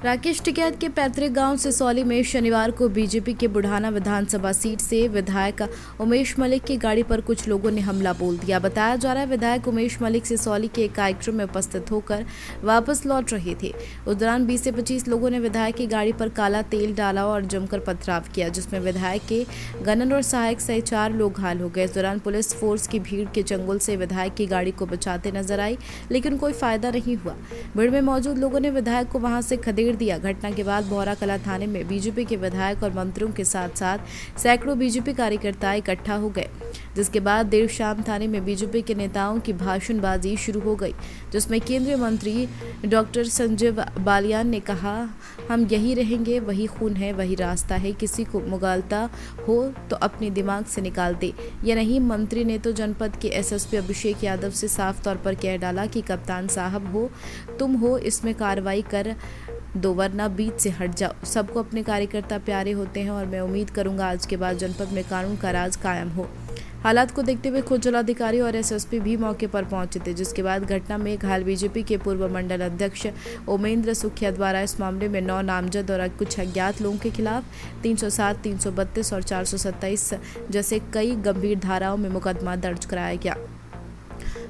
राकेश टिकैत के पैतृक गांव सिसौली में शनिवार को बीजेपी के बुढ़ाना विधानसभा सीट से विधायक उमेश मलिक की गाड़ी पर कुछ लोगों ने हमला बोल दिया। बताया जा रहा है विधायक उमेश मलिक सिसौली के एक कार्यक्रम में उपस्थित होकर वापस लौट रहे थे। उस दौरान 20 से 25 लोगों ने विधायक की गाड़ी पर काला तेल डाला और जमकर पथराव किया, जिसमें विधायक के गनन और सहायक सहित 4 लोग घायल हो गए। इस दौरान पुलिस फोर्स की भीड़ के चंगुल से विधायक की गाड़ी को बचाते नजर आई, लेकिन कोई फायदा नहीं हुआ। भीड़ में मौजूद लोगों ने विधायक को वहां से खदेड़ दिया। घटना के बाद बौरा कला थाने में बीजेपी के विधायक और मंत्रियों के साथ साथ सैकड़ों बीजेपी कार्यकर्ता इकट्ठा हो गए, जिसके बाद देर शाम थाने में बीजेपी के नेताओं की भाषणबाजी शुरू हो गई, जिसमें केंद्रीय मंत्री डॉक्टर संजय बालियान ने कहा, हम यही रहेंगे, वही खून है, वही रास्ता है, किसी को मुगालता हो तो अपने दिमाग से निकाल दे। यह नहीं, मंत्री ने तो जनपद के एसएसपी अभिषेक यादव से साफ तौर पर कह डाला कि कप्तान साहब हो तुम हो, इसमें कार्रवाई कर दो वरना बीच से हट जाओ। सबको अपने कार्यकर्ता प्यारे होते हैं और मैं उम्मीद करूंगा आज के बाद जनपद में कानून का राज कायम हो। हालात को देखते हुए खुद जिलाधिकारी और एसएसपी भी मौके पर पहुंचे थे, जिसके बाद घटना में घायल बीजेपी के पूर्व मंडल अध्यक्ष उमेंद्र सुखिया द्वारा इस मामले में 9 नामजद और कुछ अज्ञात लोगों के खिलाफ 307, 332 और 427 जैसे कई गंभीर धाराओं में मुकदमा दर्ज कराया गया।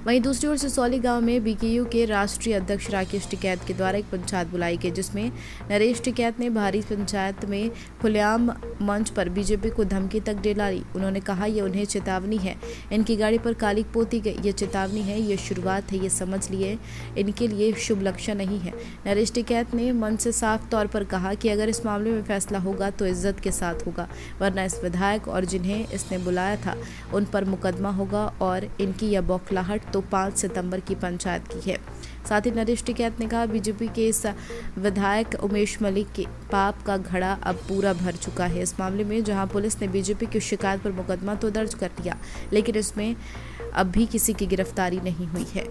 वहीं दूसरी ओर सिसौली गांव में बीकेयू के राष्ट्रीय अध्यक्ष राकेश टिकैत के द्वारा एक पंचायत बुलाई गई, जिसमें नरेश टिकैत ने भारी पंचायत में खुलेआम मंच पर बीजेपी को धमकी तक डाली। उन्होंने कहा, ये उन्हें चेतावनी है, इनकी गाड़ी पर कालिक पोती गई, ये चेतावनी है, ये शुरुआत है, ये समझ लिए, इनके लिए शुभ लक्षण नहीं है। नरेश टिकैत ने मंच से साफ तौर पर कहा कि अगर इस मामले में फैसला होगा तो इज्जत के साथ होगा, वरना इस विधायक और जिन्हें इसने बुलाया था उन पर मुकदमा होगा और इनकी यह बौखलाहट तो 5 सितंबर की पंचायत की है। साथ ही नरेश टिकैत ने कहा, बीजेपी के इस विधायक उमेश मलिक के पाप का घड़ा अब पूरा भर चुका है। इस मामले में जहां पुलिस ने बीजेपी की शिकायत पर मुकदमा तो दर्ज कर लिया, लेकिन इसमें अब भी किसी की गिरफ्तारी नहीं हुई है।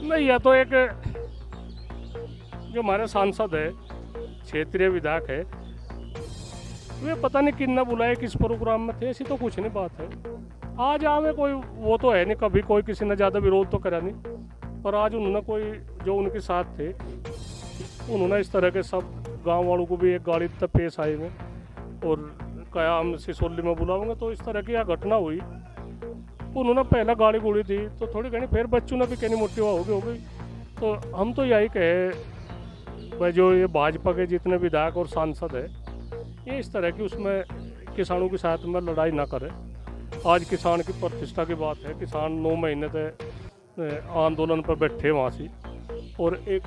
नहीं, यह तो एक जो हमारे सांसद है, क्षेत्रीय विधायक है, वे पता नहीं किन्ना बुलाए, किस प्रोग्राम में थे, ऐसी तो कुछ नहीं बात है। आज आवे कोई वो तो है नहीं, कभी कोई किसी ने ज़्यादा विरोध तो करा नहीं, पर आज उन्होंने कोई जो उनके साथ थे उन्होंने इस तरह के सब गांव वालों को भी एक गाड़ी तक पेश आए में और कहा हम सिसौली में बुलाओगे, तो इस तरह की यह घटना हुई। उन्होंने पहला गाड़ी गुड़ी दी तो थोड़ी कहनी, फिर बच्चों ने भी कहनी मोटी हो गई। तो हम तो यही कहे भाई, जो ये भाजपा के जितने विधायक और सांसद है, ये इस तरह की उसमें किसानों के साथ में लड़ाई ना करे। आज किसान की प्रतिष्ठा की बात है, किसान 9 महीने से आंदोलन पर बैठे वहाँ से, और एक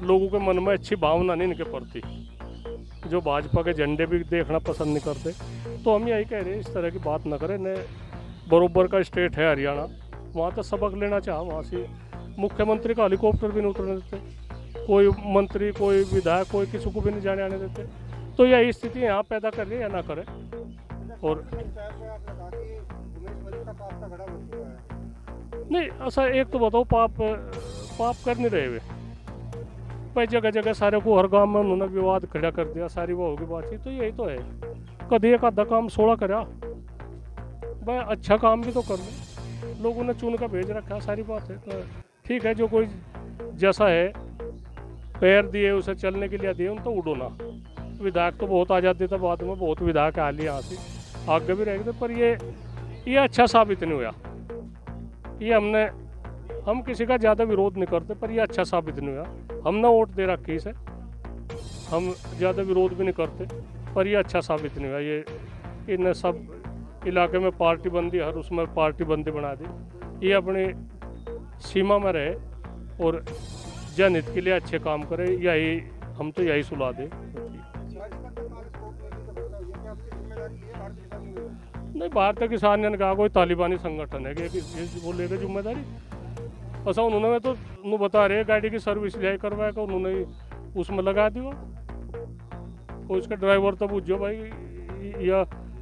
लोगों के मन में अच्छी भावना नहीं इनके प्रति, जो भाजपा के झंडे भी देखना पसंद नहीं करते। तो हम यही कह रहे हैं, इस तरह की बात ना करें। न बरोबर का स्टेट है हरियाणा, वहाँ तो सबक लेना चाह, वहाँ से मुख्यमंत्री का हेलीकॉप्टर भी नहीं उतरने देते, कोई मंत्री, कोई विधायक, कोई किसी को भी नहीं जाने आने देते। तो यही स्थिति यहाँ पैदा कर रही है, ना करे। और नहीं, ऐसा एक तो बताओ, पाप कर नहीं रहे वे भाई, जगह जगह सारे को हर गांव में उन्होंने विवाद खड़ा कर दिया, सारी वो होगी बातचीत। तो यही तो है, कभी एक आधा काम 16 करा भाई, अच्छा काम भी तो कर ले, लोगों ने चुन कर भेज रखा, सारी बात है। तो ठीक है, जो कोई जैसा है पैर दिए उसे चलने के लिए दिए, उन तो उड़ो ना। विधायक तो बहुत आज़ादी था, बाद में बहुत विधायक आ लिए यहाँ से, आगे भी रह गए, पर ये अच्छा साबित नहीं हुआ। ये हम किसी का ज़्यादा विरोध नहीं करते, पर ये अच्छा साबित नहीं हुआ। हमने वोट दे रखी इसे, हम ज़्यादा विरोध भी नहीं करते, पर ये अच्छा साबित नहीं हुआ। ये इन सब इलाके में पार्टी बंदी, हर उसमें पार्टी बंदी बना दी। ये अपनी सीमा में रहे और जनहित के लिए अच्छे काम करे, यही हम तो यही सुलह दें। नहीं, भारतीय किसान ने कहा कोई तालिबानी संगठन है कि वो लेकर जिम्मेदारी, ऐसा उन्होंने तो बता रहे गाड़ी की सर्विस ले करवाया कर, उन्होंने उसमें लगा दिया। और उसका ड्राइवर तो पूछो भाई,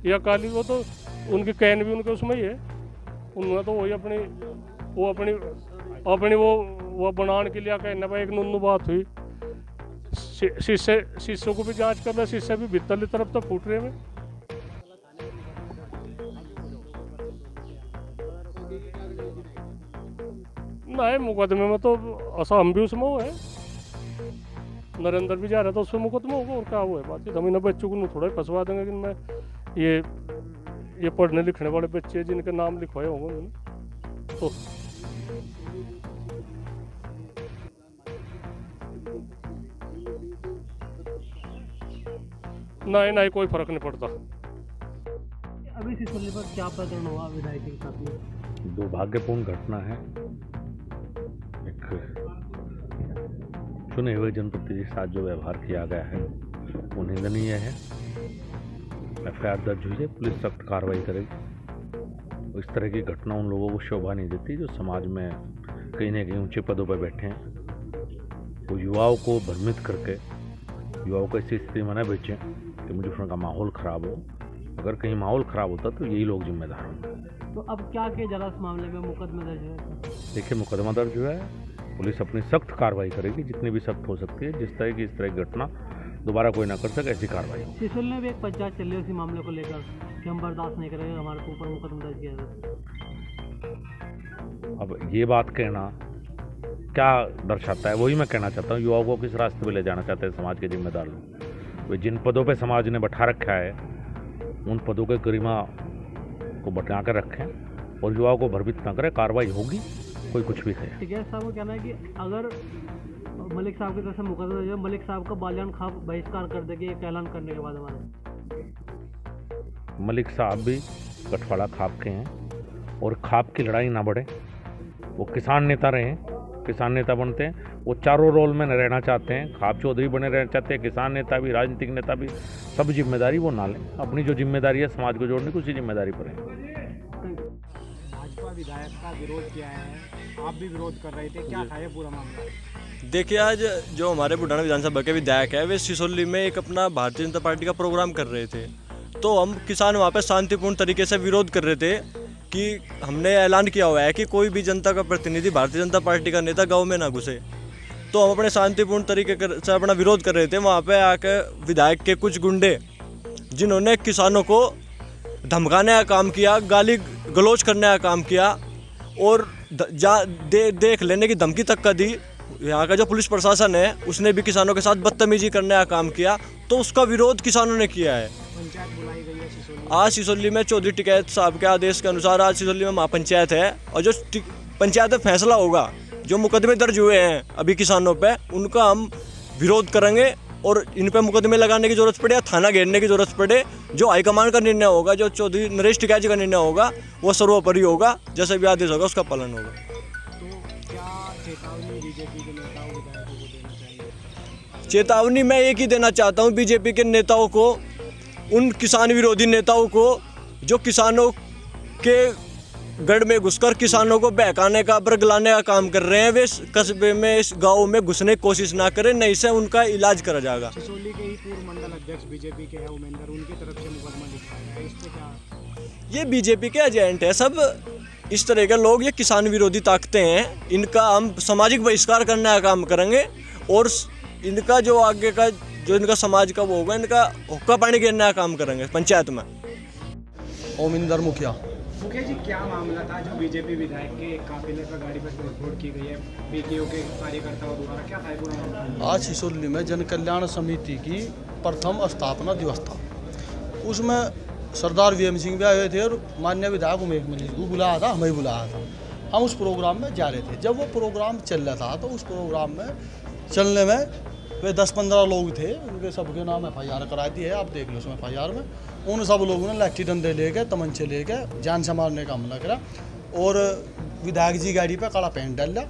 या काली, वो तो उनकी कैन भी उनके उसमें ही है। उन्होंने तो वही अपनी वो बनाने के लिए कहना भाई, एक नुन्नू बात हुई, शीशे को भी जांच कर रहे, शीशे भी भीतर तरफ तो फूट रहे हैं। नहीं, मुकदमे में तो ऐसा हम भी उसमें वो है, नरेंद्र भी जा रहा था उसमें मुकदमा होगा और क्या वो है बात। हम इन बच्चों को थोड़ा फंसवा देंगे कि मैं ये पढ़ने लिखने वाले बच्चे जिनके नाम लिखवाए होंगे उन्होंने तो नहीं कोई फर्क नहीं पड़ता। अभी सिसोली पर क्या प्रकरण हुआ विधायक के साथ में? दुर्भाग्यपूर्ण घटना है। एक चुने हुए जनप्रतिनिधि के साथ जो व्यवहार किया गया है वो निंदनीय है। एफआईआर दर्ज हुई है, पुलिस सख्त कार्रवाई करेगी। इस तरह की घटना उन लोगों को शोभा नहीं देती जो समाज में कहीं ना कहीं ऊंचे पदों पर बैठे हैं। वो युवाओं को भ्रमित करके युवाओं को ऐसी स्थिति में न बेचें कि मुजफ्फरनगर का माहौल ख़राब हो। अगर कहीं माहौल ख़राब होता तो यही लोग जिम्मेदार होंगे। तो अब क्या किया जा रहा इस मामले में? मुकदमा दर्ज है? देखिए, मुकदमा दर्ज हुआ है, पुलिस अपनी सख्त कार्रवाई करेगी, जितनी भी सख्त हो सकती है। जिस तरह की इस तरह की घटना दोबारा कोई ना कर सके ऐसी कार्रवाई। सिसोली ने भी एक पंचायत चल रही है इसी मामले को लेकर कि हम बर्दाश्त नहीं करेंगे, हमारे ऊपर मुकदमा दर्ज किया जाए। अब ये बात कहना क्या दर्शाता है, वही मैं कहना चाहता हूँ। युवाओं को किस रास्ते पे ले जाना चाहते हैं समाज के जिम्मेदार लोग? वे जिन पदों पे समाज ने बैठा रखा है उन पदों के गरिमा को बचा कर रखें और युवाओं को भ्रमित न करें। कार्रवाई होगी, कोई कुछ भी कहे। टिकैत साहब को कहना है कि अगर मलिक साहब की तरफ से मुकदमा दर्ज है, मलिक साहब का बालियान खाप बहिष्कार कर देंगे एक ऐलान करने के बाद हमारे। मलिक साहब भी गठवाड़ा खाप के हैं और खाप की लड़ाई ना बढ़े। वो किसान नेता रहे हैं, किसान नेता बनते हैं। वो चारों रोल में रहना चाहते हैं, खाप चौधरी बने रहना चाहते हैं, किसान नेता भी, राजनीतिक नेता भी। सब जिम्मेदारी वो ना लें। अपनी जो जिम्मेदारी है समाज को जोड़ने की, उसी जिम्मेदारी पर है। भाजपा विधायक का विरोध किया है, आप भी विरोध कर रहे थे, क्या था ये पूरा मामला? देखिए, आज जो हमारे बुढ़ाना विधानसभा के विधायक है वे सिसोली में एक अपना भारतीय जनता पार्टी का प्रोग्राम कर रहे थे। तो हम किसान वहाँ पे शांतिपूर्ण तरीके से विरोध कर रहे थे कि हमने ऐलान किया हुआ है कि कोई भी जनता का प्रतिनिधि, भारतीय जनता पार्टी का नेता गांव में ना घुसे। तो हम अपने शांतिपूर्ण तरीके से अपना विरोध कर रहे थे। वहाँ पे आके विधायक के कुछ गुंडे जिन्होंने किसानों को धमकाने का काम किया, गाली गलौज करने का काम किया और देख लेने की धमकी तक का दी। यहाँ का जो पुलिस प्रशासन है उसने भी किसानों के साथ बदतमीजी करने का काम किया। तो उसका विरोध किसानों ने किया है। पंचायत बुलाई गई है सिसोली। आज सिसोली में चौधरी टिकैत साहब के आदेश के अनुसार आज सिसोली में महापंचायत है और जो पंचायत में फैसला होगा, जो मुकदमे दर्ज हुए हैं अभी किसानों पे, उनका हम विरोध करेंगे और इन पे मुकदमे लगाने की जरूरत पड़े या थाना घेरने की जरूरत पड़े। जो हाईकमान का निर्णय होगा, जो चौधरी नरेश टिकैत जी का निर्णय होगा, वो सर्वोपरि होगा। जैसे भी आदेश होगा उसका पालन होगा। तो क्या चेतावनी बीजेपी के नेताओं विधायकों को देना चाहिए? चेतावनी मैं एक ही देना चाहता हूँ बीजेपी के नेताओं को, उन किसान विरोधी नेताओं को जो किसानों के गढ़ में घुसकर किसानों को बहकाने का, बरगलाने का काम कर रहे हैं। वे इस कस्बे में, इस गांव में घुसने की कोशिश ना करें, नहीं से उनका इलाज करा जाएगा। सिसोली के ही पूर्व मंडल अध्यक्ष बीजेपी के हैं उमेंद्र, उनकी तरफ से मुकदमा लिखा है, इस पे क्या? ये बीजेपी के एजेंट है सब। इस तरह के लोग, ये किसान विरोधी ताकतें हैं, इनका हम सामाजिक बहिष्कार करने का काम करेंगे और इनका जो आगे का, जो इनका समाज का वो होगा, इनका हुक्का पानी गिरने का काम करेंगे पंचायत में। ओमिंदर मुखिया जी, क्या मामला था जो बीजेपी विधायक के काफिले पर गाड़ी पर तोड़फोड़ की गई है बीकेओ के कार्यकर्ताओं द्वारा, क्या था पूरा मामला? आज सिसोली में जन कल्याण समिति की प्रथम स्थापना दिवस था। उसमें सरदार वीएम सिंह भी आए हुए थे और माननीय विधायक उमेश मलिक को बुलाया था, हमें बुलाया था। हम उस प्रोग्राम में जा रहे थे। जब वो प्रोग्राम चल रहा था तो उस प्रोग्राम में चलने में वे 10-15 लोग थे, उनके सबके नाम FIR करा दी है, आप देख लो उसमें FIR में। उन सब लोगों ने लाठी डंडे लेके, तमंचे लेके जान से मारने का हमला करा और विधायक जी गाड़ी पे काला पेंट डाल दिया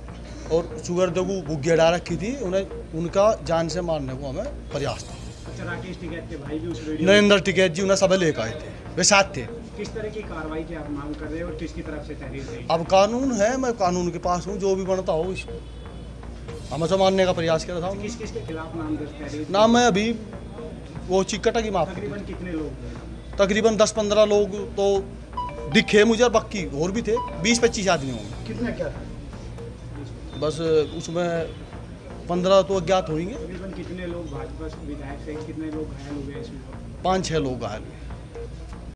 और शुगर दे को भुग्गिया डाल रखी थी। उन्हें उनका जान से मारने को हमें प्रयास था। अच्छा, राकेश टिकैत के भाई भी उस वीडियो, नरेंद्र टिकैत जी, उन्हें सब लेकर आए थे, वे साथ थे। किस तरह की कार्रवाई की आप मांग कर रहे हो और किसकी तरफ से तहरीर देंगे? अब कानून है, मैं कानून के पास हूँ, जो भी बनता हो इसको हमें से मारने का प्रयास कर रहा था। किस किस के खिलाफ नाम दर्ज तहरीर? नाम है अभी वो चिकटा की माफ, तकरीबन कितने लोग थे? तकरीबन 10-15 लोग तो दिखे मुझे, बाकी और भी थे, 20-25 आदमी होंगे। कितना क्या था? बस उसमें 15 तो अज्ञात होंगे। तकरीबन कितने लोग भाजपा विधायक से कितने लोग घायल हुए इसमें? 5-6 लोग घायल हुए।